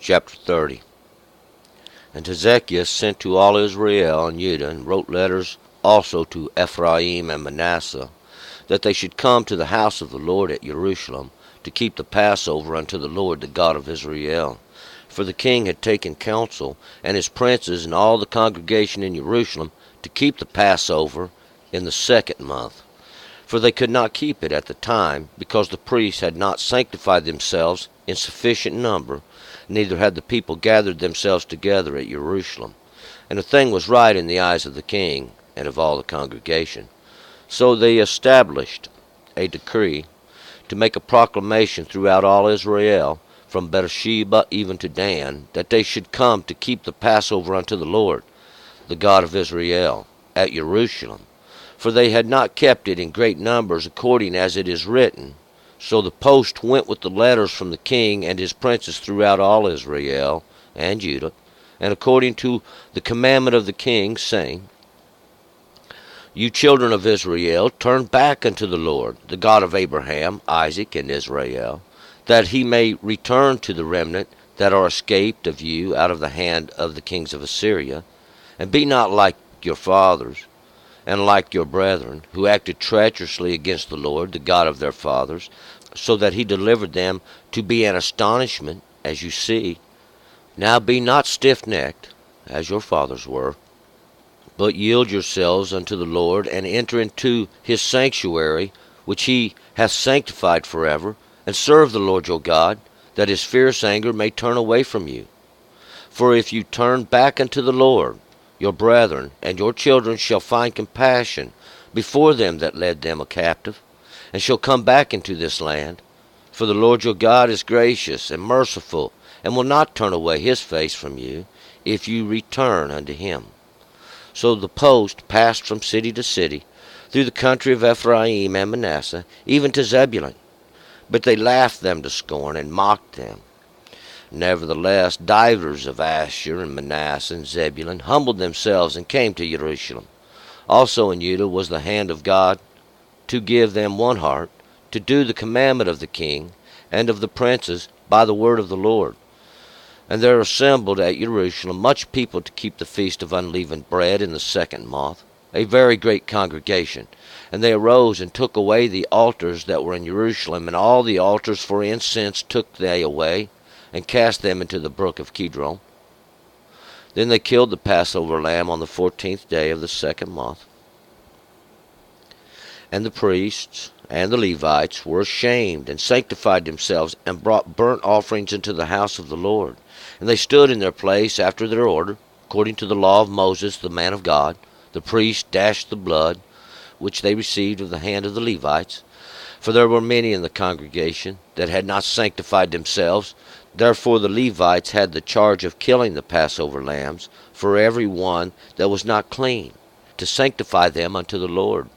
Chapter 30. And Hezekiah sent to all Israel and Judah, and wrote letters also to Ephraim and Manasseh, that they should come to the house of the Lord at Jerusalem, to keep the Passover unto the Lord the God of Israel. For the king had taken counsel, and his princes and all the congregation in Jerusalem, to keep the Passover in the 2nd month. For they could not keep it at the time, because the priests had not sanctified themselves in sufficient number, neither had the people gathered themselves together at Jerusalem. And the thing was right in the eyes of the king and of all the congregation. So they established a decree to make a proclamation throughout all Israel, from Beersheba even to Dan, that they should come to keep the Passover unto the Lord, the God of Israel, at Jerusalem. For they had not kept it in great numbers, according as it is written. So the post went with the letters from the king and his princes throughout all Israel and Judah, and according to the commandment of the king, saying, You children of Israel, turn back unto the Lord, the God of Abraham, Isaac, and Israel, that he may return to the remnant that are escaped of you out of the hand of the kings of Assyria, and be not like your fathers, and like your brethren, who acted treacherously against the Lord, the God of their fathers, so that he delivered them to be an astonishment, as you see. Now be not stiff-necked, as your fathers were, but yield yourselves unto the Lord, and enter into his sanctuary, which he hath sanctified forever, and serve the Lord your God, that his fierce anger may turn away from you. For if you turn back unto the Lord, your brethren and your children shall find compassion before them that led them a captive, and shall come back into this land. For the Lord your God is gracious and merciful, and will not turn away his face from you, if you return unto him. So the post passed from city to city, through the country of Ephraim and Manasseh, even to Zebulun. But they laughed them to scorn, and mocked them. Nevertheless, divers of Asher and Manasseh and Zebulun humbled themselves and came to Jerusalem. Also in Judah was the hand of God to give them one heart, to do the commandment of the king and of the princes by the word of the Lord. And there assembled at Jerusalem much people to keep the feast of unleavened bread in the 2nd month, a very great congregation. And they arose and took away the altars that were in Jerusalem, and all the altars for incense took they away, and cast them into the brook of Kidron. Then they killed the Passover lamb on the 14th day of the 2nd month. And the priests and the Levites were ashamed, and sanctified themselves, and brought burnt offerings into the house of the Lord. And they stood in their place after their order, according to the law of Moses the man of God. The priests dashed the blood, which they received of the hand of the Levites. For there were many in the congregation that had not sanctified themselves. Therefore the Levites had the charge of killing the Passover lambs, for every one that was not clean, to sanctify them unto the Lord.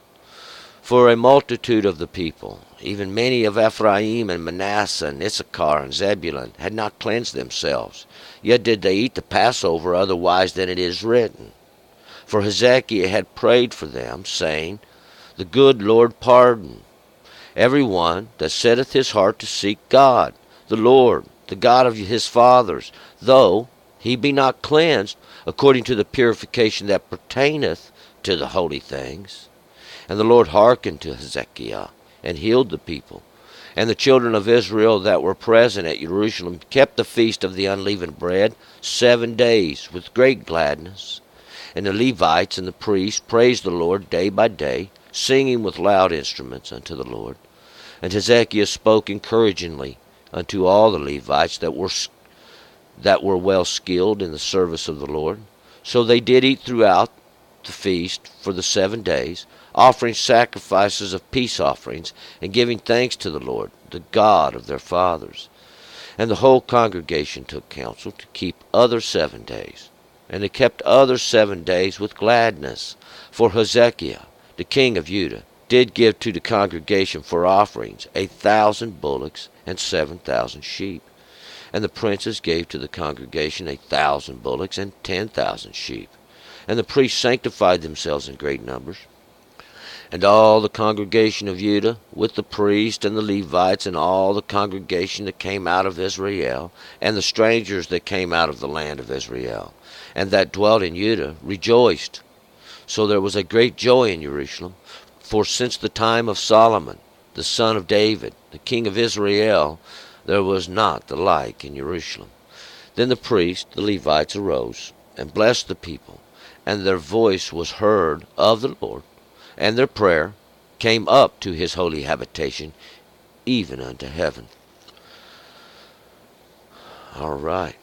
For a multitude of the people, even many of Ephraim and Manasseh and Issachar and Zebulun, had not cleansed themselves, yet did they eat the Passover otherwise than it is written. For Hezekiah had prayed for them, saying, The good Lord pardon every one that setteth his heart to seek God, the Lord, the God of his fathers, though he be not cleansed according to the purification that pertaineth to the holy things. And the Lord hearkened to Hezekiah, and healed the people. And the children of Israel that were present at Jerusalem kept the feast of the unleavened bread 7 days with great gladness. And the Levites and the priests praised the Lord day by day, singing with loud instruments unto the Lord. And Hezekiah spoke encouragingly unto all the Levites that were well skilled in the service of the Lord. So they did eat throughout the feast for the 7 days, offering sacrifices of peace offerings, and giving thanks to the Lord, the God of their fathers. And the whole congregation took counsel to keep other 7 days. And they kept other 7 days with gladness. For Hezekiah, the king of Judah, did give to the congregation for offerings 1,000 bullocks and 7,000 sheep. And the princes gave to the congregation 1,000 bullocks and 10,000 sheep. And the priests sanctified themselves in great numbers. And all the congregation of Judah, with the priests and the Levites, and all the congregation that came out of Israel, and the strangers that came out of the land of Israel, and that dwelt in Judah, rejoiced. So there was a great joy in Jerusalem, for since the time of Solomon, the son of David, the king of Israel, there was not the like in Jerusalem. Then the priests, the Levites, arose, and blessed the people, and their voice was heard of the Lord, and their prayer came up to his holy habitation, even unto heaven. All right,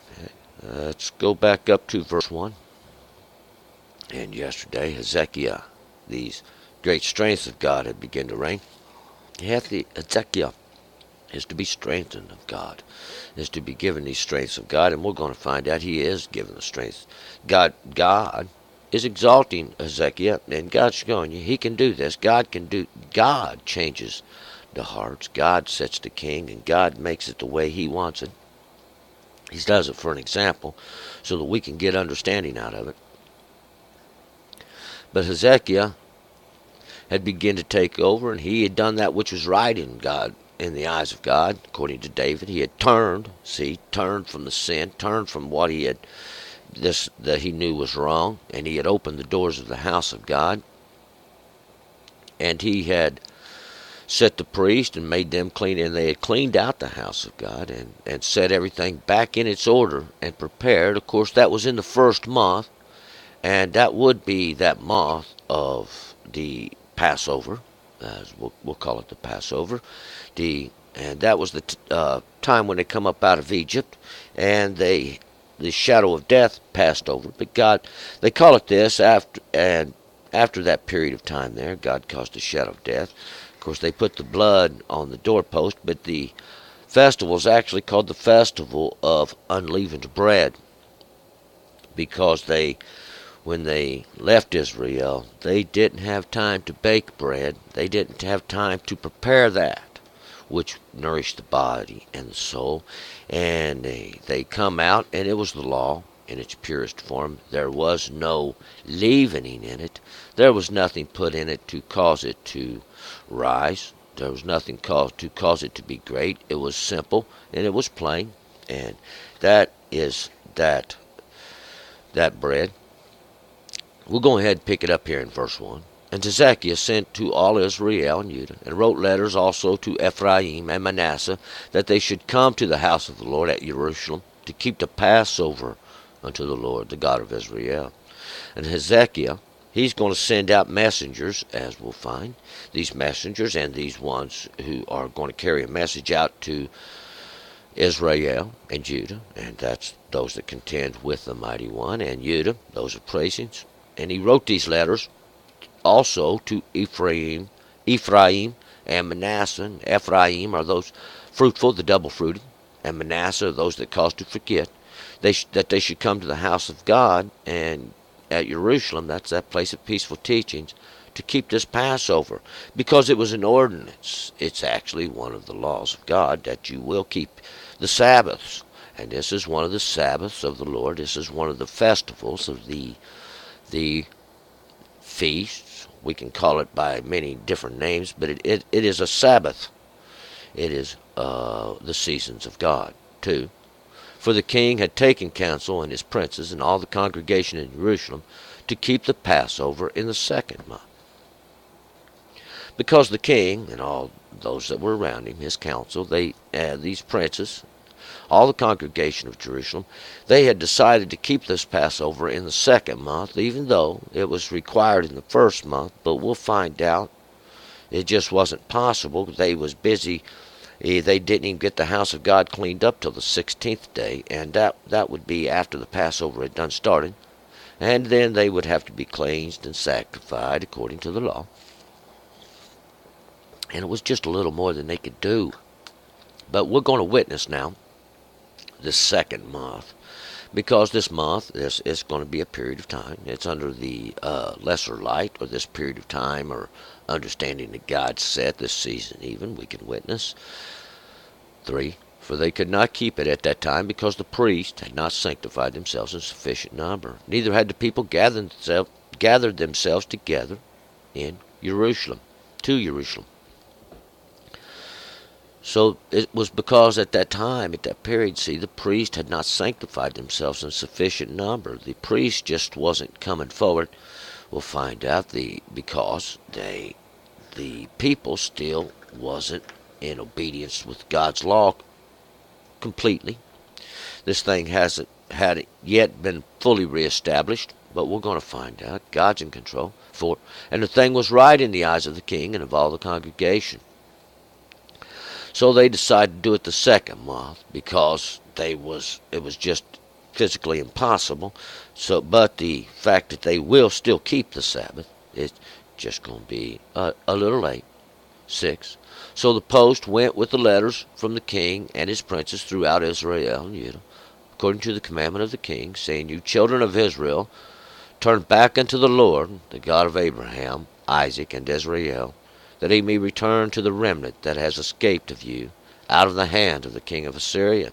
let's go back up to verse 1. And yesterday, Hezekiah, these great strengths of God had begun to reign. Hezekiah is to be strengthened of God, is to be given these strengths of God, and we're going to find out he is given the strength. God is exalting Hezekiah, and God's showing you he can do this. God changes the hearts. God sets the king, and God makes it the way he wants it. He does it for an example, so that we can get understanding out of it. But Hezekiah had begun to take over, and he had done that which was right in the eyes of God, according to David. He had turned from the sin, turned from what that he knew was wrong, and he had opened the doors of the house of God, and he had set the priest and made them clean, and they had cleaned out the house of God and set everything back in its order and prepared. Of course, that was in the first month, and that would be that month of the Passover, as we'll call it the Passover. And that was the time when they come up out of Egypt, and the shadow of death passed over. But God, they call it this after that period of time there, God caused the shadow of death. Of course, they put the blood on the doorpost, but the festival is actually called the Festival of Unleavened Bread, because when they left Israel, they didn't have time to bake bread. They didn't have time to prepare that which nourished the body and the soul. And they come out, and it was the law in its purest form. There was no leavening in it. There was nothing put in it to cause it to rise. There was nothing to cause it to be great. It was simple, and it was plain. And that is that bread. We'll go ahead and pick it up here in verse 1. And Hezekiah sent to all Israel and Judah, and wrote letters also to Ephraim and Manasseh, that they should come to the house of the Lord at Jerusalem, to keep the Passover unto the Lord, the God of Israel. And Hezekiah, he's going to send out messengers, as we'll find. These messengers and these ones who are going to carry a message out to Israel and Judah, and that's those that contend with the Mighty One, and Judah, those of praisings. And he wrote these letters also to Ephraim and Manasseh. And Ephraim are those fruitful, the double-fruited, and Manasseh are those that cause to forget. That they should come to the house of God, and at Jerusalem, that's that place of peaceful teachings, to keep this Passover, because it was an ordinance. It's actually one of the laws of God that you will keep the Sabbaths, and this is one of the Sabbaths of the Lord. This is one of the festivals of the feasts. We can call it by many different names, but it is a Sabbath. It is the seasons of God, too. For the king had taken counsel, and his princes, and all the congregation in Jerusalem, to keep the Passover in the second month. Because the king and all those that were around him, his council, these princes, all the congregation of Jerusalem, they had decided to keep this Passover in the second month, even though it was required in the first month. But we'll find out it just wasn't possible. They was busy. They didn't even get the house of God cleaned up till the 16th day, and that would be after the Passover had done started. And then they would have to be cleansed and sanctified according to the law. And it was just a little more than they could do. But we're going to witness now this second month, because this month is going to be a period of time. It's under the lesser light, or this period of time, or understanding that God set this season even, we can witness. 3, for they could not keep it at that time, because the priests had not sanctified themselves in sufficient number. Neither had the people gathered themselves together in Jerusalem, to Jerusalem. So it was because at that time, at that period, see, the priests had not sanctified themselves in sufficient number. The priest just wasn't coming forward. We'll find out because the people still wasn't in obedience with God's law completely. This thing hasn't had yet been fully reestablished, but we're going to find out. God's in control. And the thing was right in the eyes of the king and of all the congregation. So they decided to do it the second month because it was just physically impossible. But the fact that they will still keep the Sabbath is just going to be a little late. 6. So the post went with the letters from the king and his princes throughout Israel and Judah, according to the commandment of the king, saying, You children of Israel, turn back unto the Lord, the God of Abraham, Isaac, and Israel, that he may return to the remnant that has escaped of you out of the hand of the king of Assyria.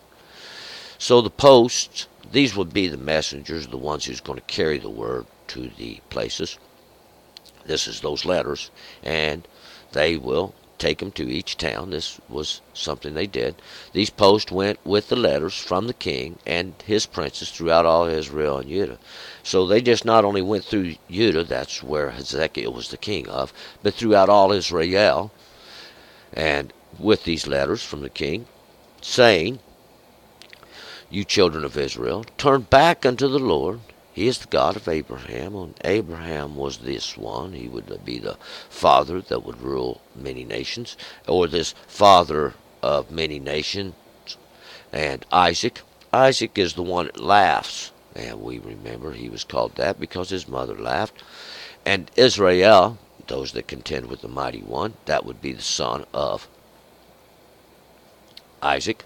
So the posts, these would be the messengers, the ones who's going to carry the word to the places. This is those letters, and they will take them to each town. This was something they did. These posts went with the letters from the king and his princes throughout all Israel and Judah. So they just not only went through Judah, that's where Hezekiah was the king of, but throughout all Israel, and with these letters from the king, saying, You children of Israel, turn back unto the Lord. He is the God of Abraham. And Abraham was this one. He would be the father that would rule many nations, or this father of many nations. And Isaac. Isaac is the one that laughs. And we remember he was called that because his mother laughed. And Israel, those that contend with the mighty one, that would be the son of Isaac.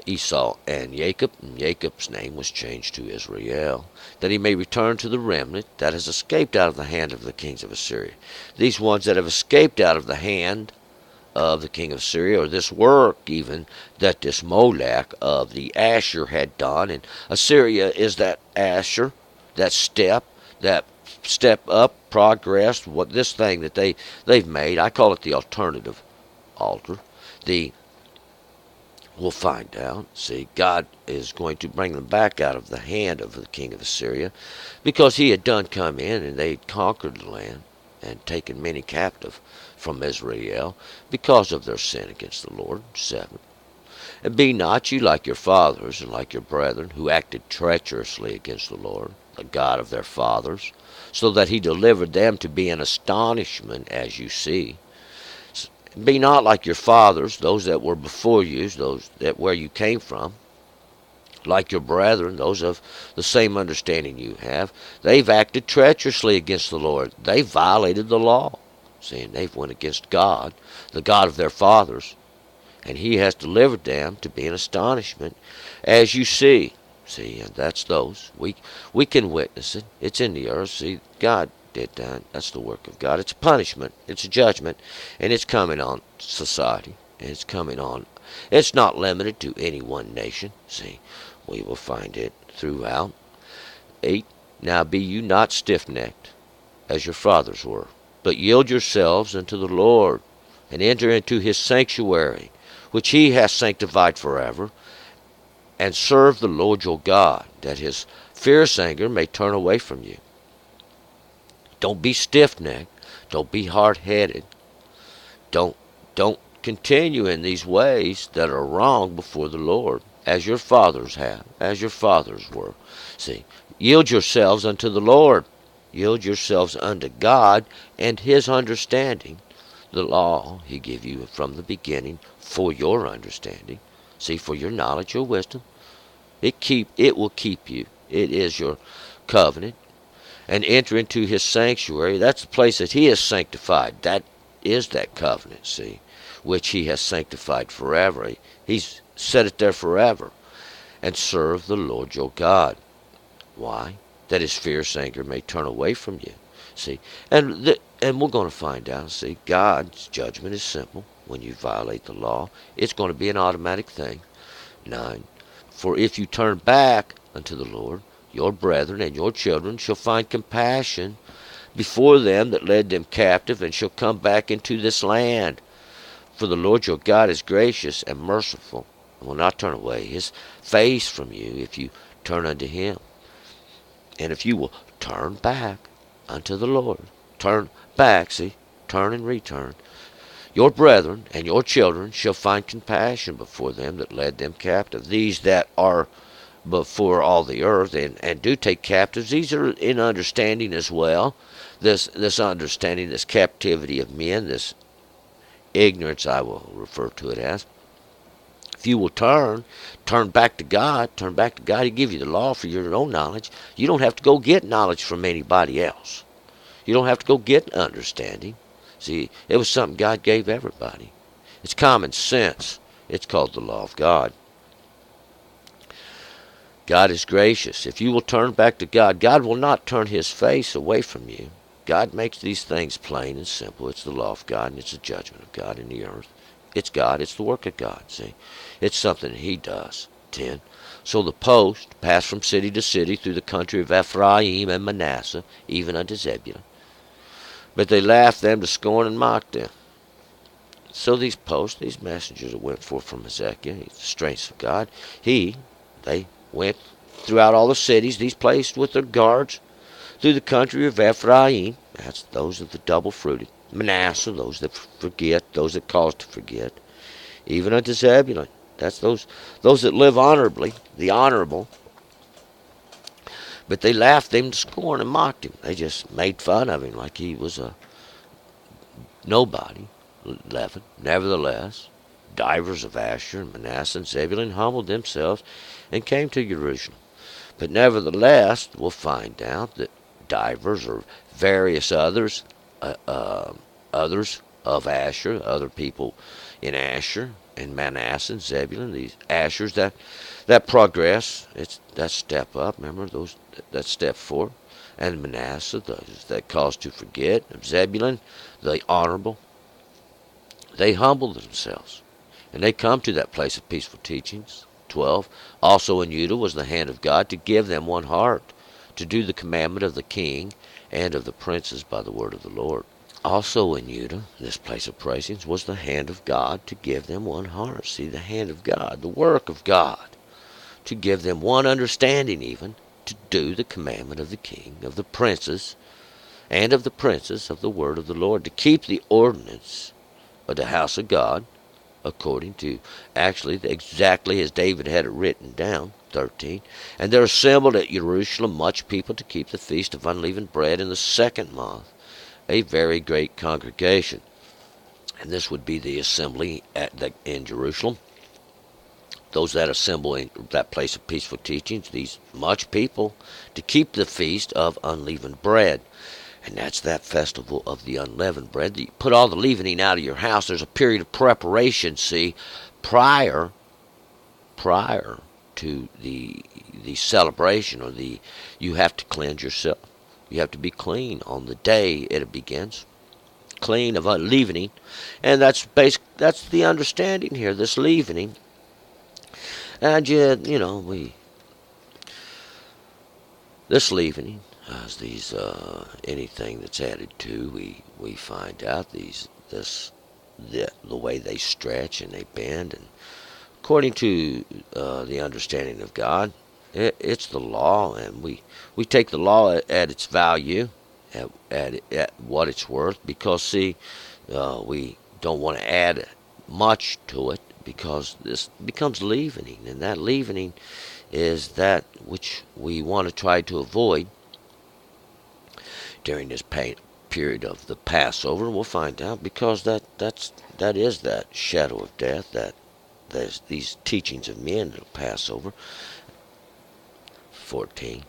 Esau and Jacob, and Jacob's name was changed to Israel, that he may return to the remnant that has escaped out of the hand of the kings of Assyria. These ones that have escaped out of the hand of the king of Assyria, or this work even that this Molech of the Asher had done, and Assyria is that Asher, that step up, progress, what this thing that they've made. I call it the alternative altar. We'll find out. See, God is going to bring them back out of the hand of the king of Assyria, because he had done come in and they had conquered the land and taken many captive from Israel because of their sin against the Lord. 7. And be not you like your fathers and like your brethren, who acted treacherously against the Lord, the God of their fathers, so that he delivered them to be an astonishment, as you see. Be not like your fathers, those that were before you, those that where you came from, like your brethren, those of the same understanding you have. They've acted treacherously against the Lord. They violated the law, saying they've went against God, the God of their fathers, and he has delivered them to be an astonishment, as you see. See, and that's those. We can witness it. It's in the earth. See, God did that. That's the work of God. It's a punishment. It's a judgment. And it's coming on society. And it's coming on. It's not limited to any one nation. See, we will find it throughout. 8. Now be you not stiff-necked, as your fathers were, but yield yourselves unto the Lord, and enter into his sanctuary, which he hath sanctified forever, and serve the Lord your God, that his fierce anger may turn away from you. Don't be stiff-necked. Don't be hard-headed. Don't continue in these ways that are wrong before the Lord, as your fathers have, as your fathers were. See, yield yourselves unto the Lord. Yield yourselves unto God and his understanding. The law he gave you from the beginning for your understanding. See, for your knowledge, your wisdom. It will keep you. It is your covenant. And enter into his sanctuary. That's the place that he has sanctified. That is that covenant, see, which he has sanctified forever. He's set it there forever. And serve the Lord your God. Why? That his fierce anger may turn away from you. See, and we're going to find out. See, God's judgment is simple. When you violate the law, it's going to be an automatic thing. 9. For if you turn back unto the Lord, your brethren and your children shall find compassion before them that led them captive, and shall come back into this land. For the Lord your God is gracious and merciful, and will not turn away his face from you if you turn unto him. And if you will turn back unto the Lord, turn back, see, turn and return, your brethren and your children shall find compassion before them that led them captive. These that are before all the earth and do take captives, these are in understanding as well. This understanding, this captivity of men, this ignorance, I will refer to it as. If you will turn back to God, He give you the law for your own knowledge. You don't have to go get knowledge from anybody else. You don't have to go get understanding. See, it was something God gave everybody. It's common sense. It's called the law of God. God is gracious. If you will turn back to God, God will not turn his face away from you. God makes these things plain and simple. It's the law of God, and it's the judgment of God in the earth. It's God. It's the work of God, see. It's something he does. 10. So the post passed from city to city through the country of Ephraim and Manasseh, even unto Zebulun. But they laughed them to scorn and mocked them. So these posts, these messengers that went forth from Hezekiah, the strength of God, they went throughout all the cities, these placed with their guards, through the country of Ephraim, that's those of the double-fruited, Manasseh, those that forget, those that cause to forget, even unto Zebulun, that's those that live honorably, the honorable. But they laughed him to scorn and mocked him. They just made fun of him like he was a nobody. 11. Nevertheless, divers of Asher and Manasseh and Zebulun humbled themselves and came to Jerusalem. But nevertheless, we'll find out that divers or various others of Asher, other people in Asher and Manasseh and Zebulun, these Ashers that progress, it's that step up. Remember that step forward, and Manasseh, those that cause to forget, of Zebulun, the honorable. They humble themselves, and they come to that place of peaceful teachings. 12. Also in Judah was the hand of God to give them one heart, to do the commandment of the king and of the princes by the word of the Lord. Also in Judah, this place of praisings, was the hand of God to give them one heart. See, the hand of God, the work of God, to give them one understanding even, to do the commandment of the king, of the princes, and of the princes of the word of the Lord, to keep the ordinance of the house of God, according to actually exactly as David had it written down. 13. And there assembled at Jerusalem much people to keep the feast of unleavened bread in the 2nd month, a very great congregation. And this would be the assembly in Jerusalem. Those that assemble in that place of peaceful teachings, these much people, to keep the feast of unleavened bread. And that's that festival of the unleavened bread. You put all the leavening out of your house. There's a period of preparation, see, prior to the celebration, or you have to cleanse yourself. You have to be clean on the day it begins, clean of leavening, and that's the understanding here. This leavening, and this leavening. As these anything that's added to, we find out the way they stretch and they bend, and according to the understanding of God, it's the law, and we take the law at its value, at what it's worth, because see, we don't want to add much to it, because this becomes leavening, and that leavening is that which we want to try to avoid during this period of the Passover. We'll find out, because that is that shadow of death, that there's these teachings of men of Passover. 14.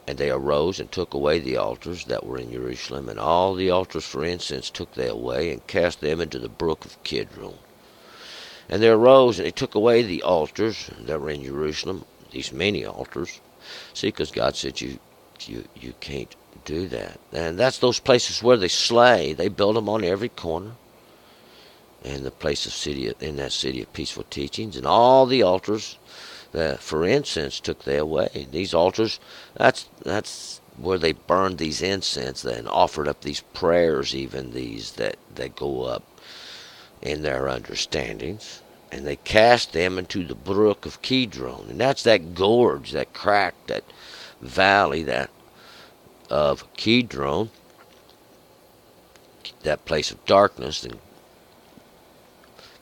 And they arose and took away the altars that were in Jerusalem, and all the altars for incense took they away, and cast them into the brook of Kidron. And they arose and they took away the altars that were in Jerusalem, these many altars. See, because God said you can't do that. And that's those places where they slay. They build them on every corner. And the place in that city of peaceful teachings, and all the altars that for incense took they away. These altars, that's where they burned these incense and offered up these prayers, even these that go up in their understandings. And they cast them into the brook of Kidron. And that's that gorge, that crack, that valley that of Kidron, that place of darkness. And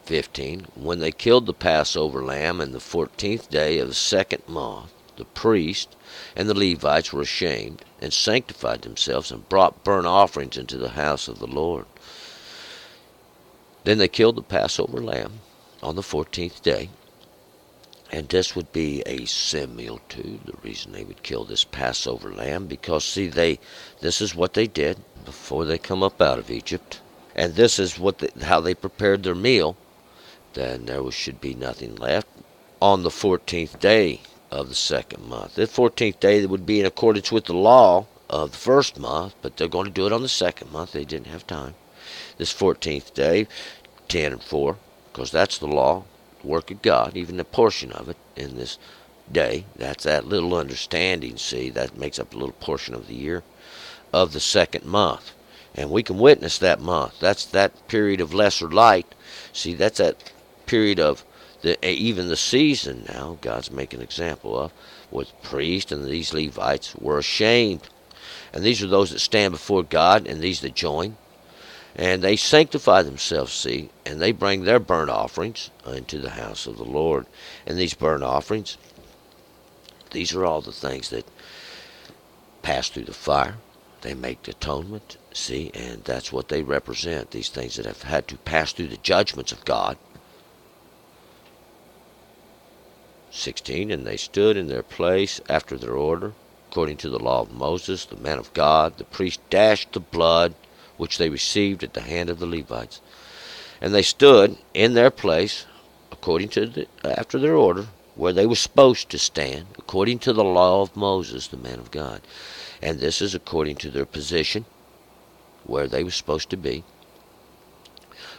15, when they killed the Passover lamb in the 14th day of the second month, the priest and the Levites were ashamed and sanctified themselves and brought burnt offerings into the house of the Lord. Then they killed the Passover lamb on the 14th day. And this would be a similitude, the reason they would kill this Passover lamb, because see, this is what they did before they come up out of Egypt. And this is how they prepared their meal. Then there should be nothing left on the 14th day of the second month. The 14th day would be in accordance with the law of the first month, but they're going to do it on the second month. They didn't have time. This 14th day, 10 and 4, because that's the law, the work of God, even a portion of it in this day. That's that little understanding, see, that makes up a little portion of the year of the second month. And we can witness that month. That's that period of lesser light. See, that's that period of even the season now God's making an example of, where the priest and these Levites were ashamed. And these are those that stand before God, and these that join. And they sanctify themselves, see, and they bring their burnt offerings into the house of the Lord. And these burnt offerings, these are all the things that pass through the fire. They make the atonement, see, and that's what they represent, these things that have had to pass through the judgments of God. 16, and they stood in their place after their order, according to the law of Moses, the man of God. The priest dashed the blood which they received at the hand of the Levites. And they stood in their place, according to after their order, where they were supposed to stand, according to the law of Moses, the man of God. And this is according to their position, where they were supposed to be.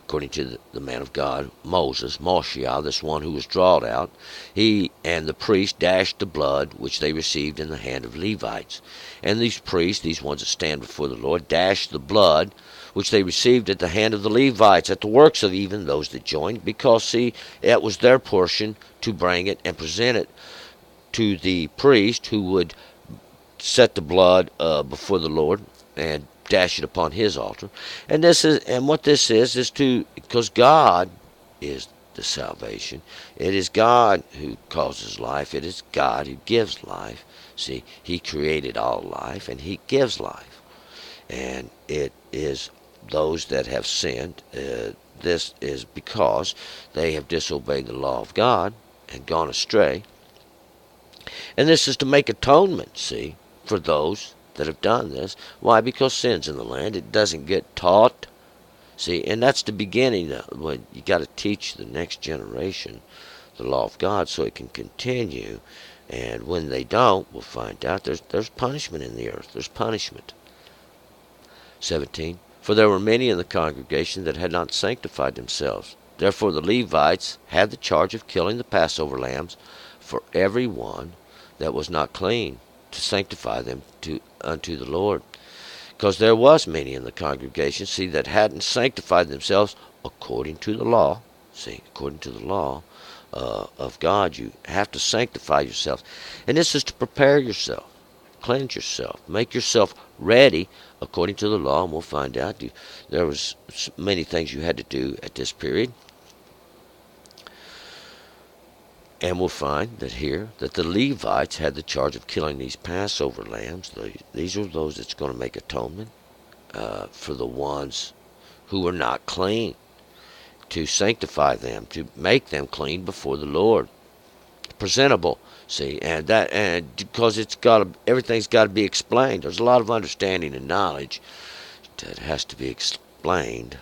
According to the man of God, Moses, Moshiach, this one who was drawn out, he and the priest dashed the blood which they received in the hand of Levites. And these priests, these ones that stand before the Lord, dashed the blood which they received at the hand of the Levites, at the works of even those that joined, because, see, it was their portion to bring it and present it to the priest, who would set the blood before the Lord and dash it upon his altar. And what this is because God is the salvation. It is God who causes life. It is God who gives life. See, he created all life, and he gives life. And it is those that have sinned. This is because they have disobeyed the law of God and gone astray. And this is to make atonement, see, for those that have done this. Why? Because sin's in the land. It doesn't get taught. See, and that's the beginning. When you got to teach the next generation the law of God so it can continue. And when they don't, we'll find out there's punishment in the earth. There's punishment. 17. For there were many in the congregation that had not sanctified themselves. Therefore the Levites had the charge of killing the Passover lambs for every one that was not clean, to sanctify them unto the Lord. Because there was many in the congregation, see, that hadn't sanctified themselves according to the law. See, according to the law of God, you have to sanctify yourself. And this is to prepare yourself, cleanse yourself, make yourself ready according to the law. And we'll find out there was many things you had to do at this period. And we'll find that here, that the Levites had the charge of killing these Passover lambs. These are those that's going to make atonement for the ones who were not clean, to sanctify them, to make them clean before the Lord, presentable. See, and because everything's got to be explained. There's a lot of understanding and knowledge that has to be explained.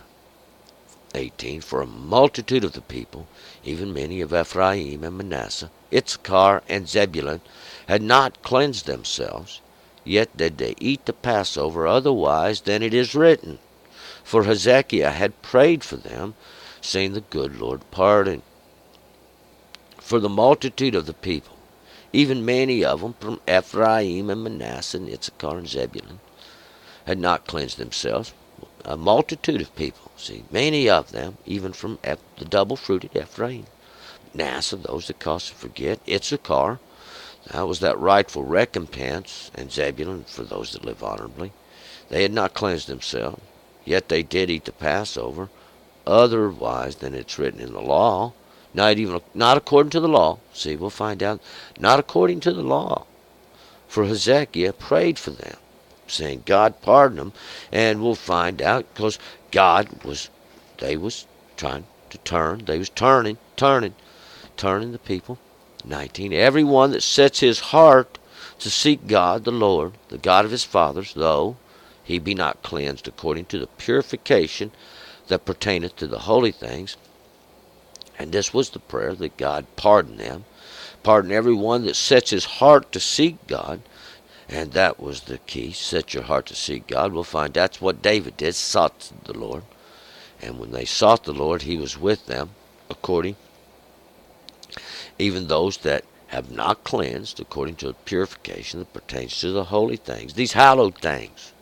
18. For a multitude of the people, even many of Ephraim and Manasseh, Issachar and Zebulun, had not cleansed themselves, yet did they eat the Passover otherwise than it is written. For Hezekiah had prayed for them, saying, the good Lord pardon. For the multitude of the people, even many of them from Ephraim and Manasseh and Issachar and Zebulun, had not cleansed themselves. A multitude of people, see, many of them, even from the double-fruited Ephraim, Manasseh, those that cause to forget, Issachar, that was that rightful recompense, and Zebulun, for those that live honorably. They had not cleansed themselves, yet they did eat the Passover, otherwise than it's written in the law. Not according to the law. See, we'll find out. Not according to the law. For Hezekiah prayed for them, saying, God pardon them, and we'll find out, because they was trying to turn, they was turning the people. 19, everyone that sets his heart to seek God, the Lord, the God of his fathers, though he be not cleansed according to the purification that pertaineth to the holy things. And this was the prayer, that God pardon them. Pardon everyone that sets his heart to seek God. And that was the key. Set your heart to seek God. We'll find that's what David did, sought the Lord. And when they sought the Lord, he was with them, according, even those that have not cleansed, according to the purification that pertains to the holy things, these hallowed things.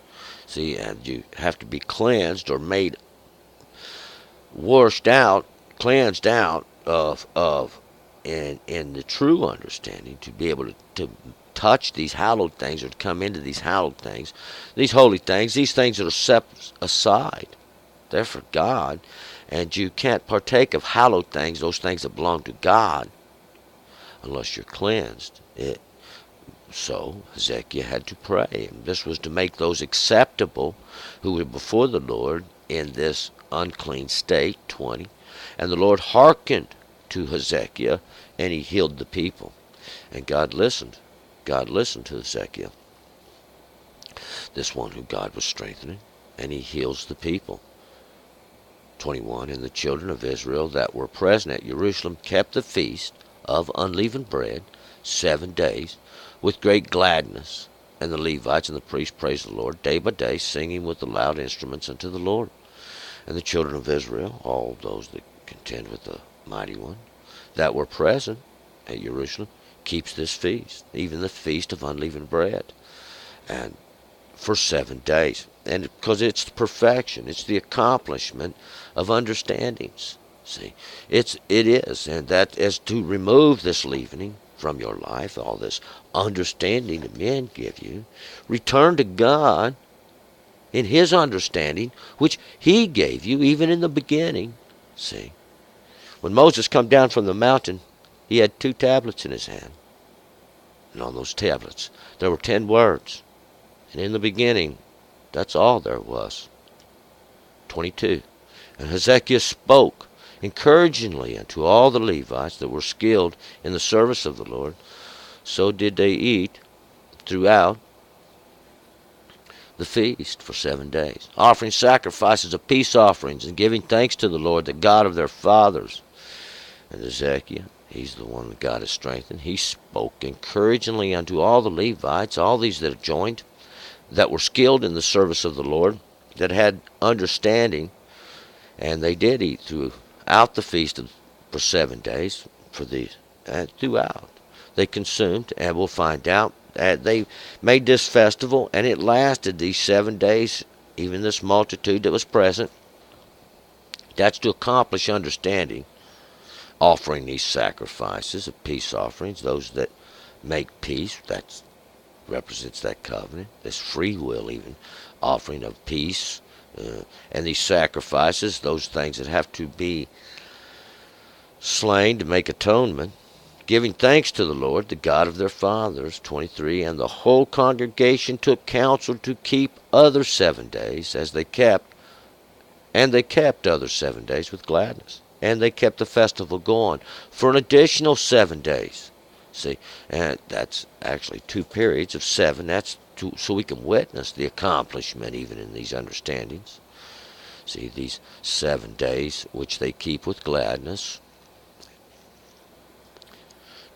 See, and you have to be cleansed or made, washed out, cleansed out of in the true understanding, to be able to touch these hallowed things, or to come into these hallowed things, these holy things, these things that are set aside. They're for God, and you can't partake of hallowed things, those things that belong to God, unless you're cleansed. So Hezekiah had to pray, and this was to make those acceptable who were before the Lord in this unclean state. 20, and the Lord hearkened to Hezekiah, and he healed the people. And God listened. God listened to Hezekiah, this one who God was strengthening, and he heals the people. 21, and the children of Israel that were present at Jerusalem kept the feast of unleavened bread 7 days with great gladness. And the Levites and the priests praised the Lord day by day, singing with the loud instruments unto the Lord. And the children of Israel, all those that contend with the mighty one, that were present at Jerusalem, keeps this feast, even the feast of unleavened bread, and for 7 days. And because it's the perfection, it's the accomplishment of understandings. See, it is, and that is to remove this leavening from your life, all this understanding that men give you. Return to God in his understanding, which he gave you even in the beginning. See, when Moses come down from the mountain, he had 2 tablets in his hand. And on those tablets, there were 10 words. And in the beginning, that's all there was. 22. And Hezekiah spoke encouragingly unto all the Levites that were skilled in the service of the Lord. So did they eat throughout the feast for 7 days, offering sacrifices of peace offerings and giving thanks to the Lord, the God of their fathers. And Hezekiah, he's the one that God has strengthened. He spoke encouragingly unto all the Levites, all these that have joined, that were skilled in the service of the Lord, that had understanding, and they did eat throughout the feast for 7 days, for these, and throughout. They consumed, and we'll find out that they made this festival, and it lasted these 7 days, even this multitude that was present. That's to accomplish understanding, offering these sacrifices of peace offerings, those that make peace. That represents that covenant, this free will even, offering of peace, and these sacrifices, those things that have to be slain to make atonement, giving thanks to the Lord, the God of their fathers. 23, and the whole congregation took counsel to keep other 7 days, as they kept, and they kept other 7 days with gladness. And they kept the festival going for an additional 7 days. See, and that's actually 2 periods of 7. That's so we can witness the accomplishment even in these understandings. See, these 7 days which they keep with gladness.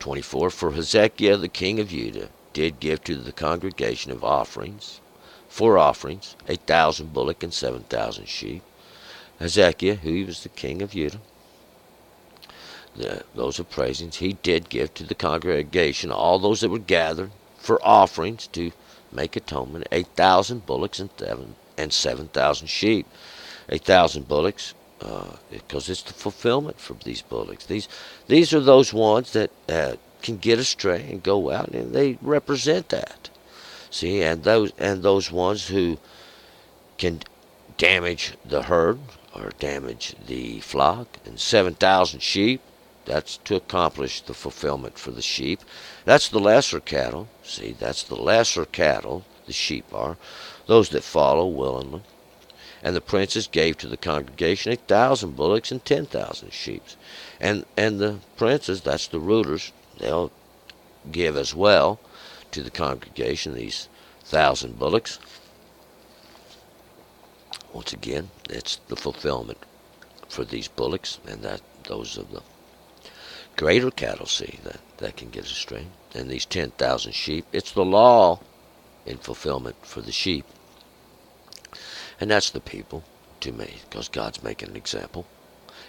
24, for Hezekiah the king of Judah did give to the congregation of offerings, for offerings, 8,000 bullock and 7,000 sheep. Hezekiah, who was the king of Judah, those are praisings. He did give to the congregation, all those that were gathered for offerings to make atonement, 8,000 bullocks and 7,000 sheep. 8,000 bullocks, because it's the fulfillment for these bullocks. These are those ones that can get astray and go out, and they represent that. See, and those ones who can damage the herd or damage the flock, and 7,000 sheep. That's to accomplish the fulfillment for the sheep. That's the lesser cattle. See, that's the lesser cattle, the sheep are, those that follow willingly. And the princes gave to the congregation 8,000 bullocks and 10,000 sheep. And the princes, that's the rulers, they'll give as well to the congregation these 1,000 bullocks. Once again, it's the fulfillment for these bullocks, and that those of the greater cattle, see, that can get astray. And these 10,000 sheep, it's the law in fulfillment for the sheep. And that's the people to me, because God's making an example.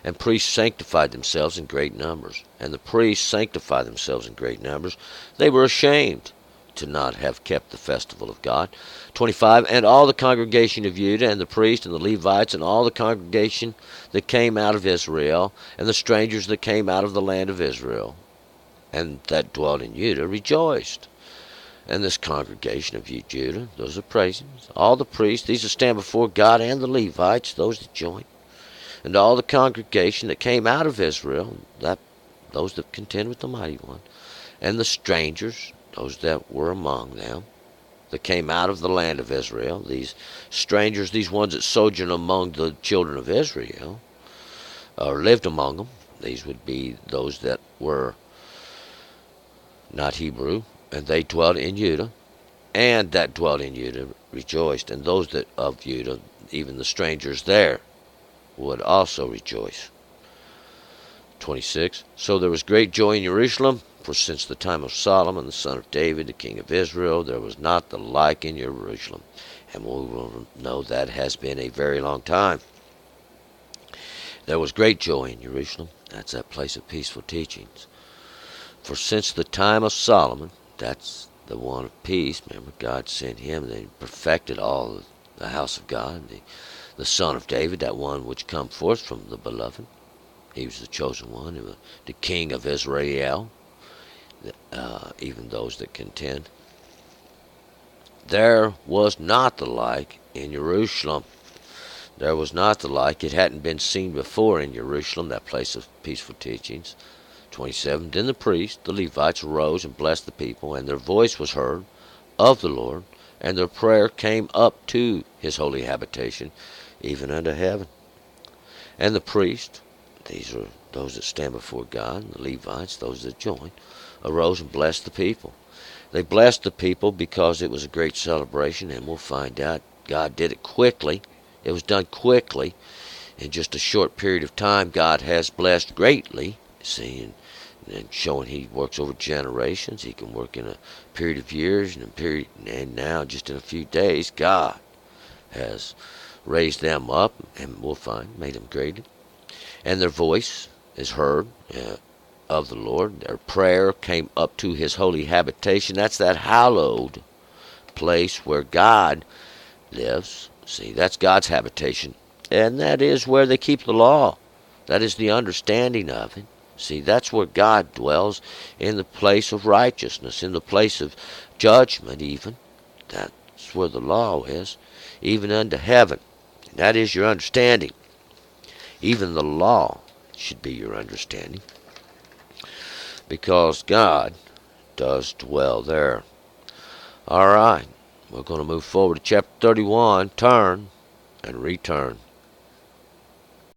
And priests sanctified themselves in great numbers. And the priests sanctified themselves in great numbers. They were ashamed to not have kept the festival of God. 25, and all the congregation of Judah, and the priests, and the Levites, and all the congregation that came out of Israel, and the strangers that came out of the land of Israel, and that dwelt in Judah, rejoiced. And this congregation of Judah, those are praisings. All the priests, these that stand before God, and the Levites, those that join. And all the congregation that came out of Israel, those that contend with the Mighty One. And the strangers, those that were among them, that came out of the land of Israel. These strangers, these ones that sojourn among the children of Israel, or lived among them. These would be those that were not Hebrew, and they dwelt in Judah, and that dwelt in Judah rejoiced, and those that of Judah, even the strangers there, would also rejoice. 26. So there was great joy in Jerusalem, for since the time of Solomon, the son of David, the king of Israel, there was not the like in Jerusalem. And we will know that has been a very long time. There was great joy in Jerusalem. That's that place of peaceful teachings. For since the time of Solomon, that's the one of peace. Remember, God sent him, and they perfected all the house of God. The son of David, that one which come forth from the beloved. He was the chosen one, the king of Israel, even those that contend. There was not the like in Jerusalem. There was not the like. It hadn't been seen before in Jerusalem, that place of peaceful teachings. 27. Then the priests, the Levites, arose and blessed the people, and their voice was heard of the Lord, and their prayer came up to his holy habitation, even unto heaven. And the priests, these are those that stand before God, and the Levites, those that join, arose and blessed the people. They blessed the people because it was a great celebration, and we'll find out God did it quickly. It was done quickly. In just a short period of time, God has blessed greatly, see, and showing he works over generations. He can work in a period of years, and now just in a few days, God has raised them up, and we'll find, made them great. And their voice is heard of the Lord. Their prayer came up to his holy habitation. That's that hallowed place where God lives. See, that's God's habitation. And that is where they keep the law. That is the understanding of it. See, that's where God dwells, in the place of righteousness, in the place of judgment even. That's where the law is, even unto heaven. And that is your understanding. Even the law should be your understanding, because God does dwell there. All right, we're going to move forward to chapter 31, turn and return.